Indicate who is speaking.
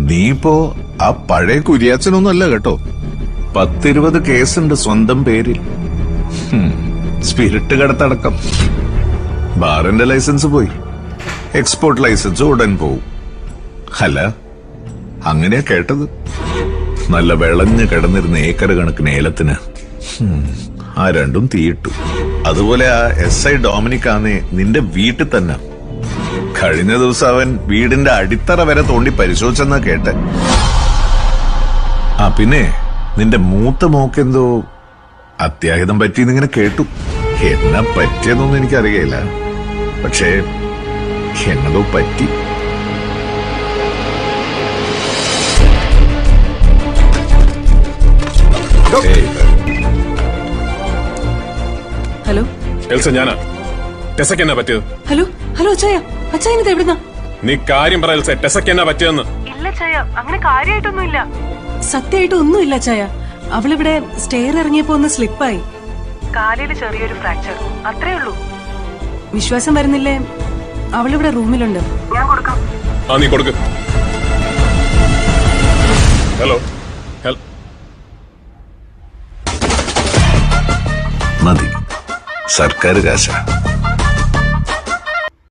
Speaker 1: നീ ഇപ്പോ ആ പഴയ കുര്യാച്ചനൊന്നും അല്ല കേട്ടോ. 10-20 കേസുണ്ട് സ്വന്തം പേരിൽ. സ്പിരിറ്റ് കടത്തടക്കം. ബാറിന്റെ ലൈസൻസ് പോയി, എക്സ്പോർട്ട് ലൈസൻസ് ഉടൻ പോവും. അല്ല, അങ്ങനെയാ കേട്ടത്. നല്ല വിളഞ്ഞു കിടന്നിരുന്ന ഏക്കർ കണക്കിന് ഏലത്തിന് ആ രണ്ടും തീയിട്ടു. അതുപോലെ ആ SI ഡൊമിനിക് ആന്നേ നിന്റെ വീട്ടിൽ തന്നെ. കഴിഞ്ഞ ദിവസം അവൻ വീടിന്റെ അടിത്തറ വരെ തോണ്ടി പരിശോധിച്ചെന്നാ കേട്ടെ. ആ പിന്നെ നിന്റെ മൂത്ത മോക്കെന്തോ അത്യാഹിതം പറ്റിയെന്നിങ്ങനെ കേട്ടു. എന്നാ പറ്റിയെന്നൊന്നും എനിക്കറിയില്ല, പക്ഷേ എന്നതോ പറ്റി.
Speaker 2: ഹലോ
Speaker 3: എൽസ, ഞാനാ. ടെസക്ക് എന്നാ പറ്റിയത്?
Speaker 2: ഹലോ ഹലോ അച്ചായ, അച്ചായനത് എവിടുന്നാ?
Speaker 3: നീ കാര്യം പറ എൽസ, ടെസക്ക് എന്നാ പറ്റിയെന്ന്.
Speaker 4: ഇല്ല ചായ, അങ്ങനെ കാര്യമായിട്ടൊന്നുമില്ല.
Speaker 2: സത്യമായിട്ട് ഒന്നുമില്ല അച്ചായ. അവളിവിടെ സ്റ്റെയർ ഇറങ്ങിയപ്പോ ഒന്ന് സ്ലിപ്പായി.
Speaker 4: കാലില് ചെറിയൊരു ഫ്രാക്ചർ, അത്രേ ഉള്ളൂ.
Speaker 2: വിശ്വാസം വരുന്നില്ലേ? അവളിവിടെ റൂമിലുണ്ട്.
Speaker 4: ഞാൻ കൊടുക്കാം.
Speaker 3: ആ, നീ കൊടുക്ക്. ഹലോ.
Speaker 1: മതി, സർക്കാർ കാശ.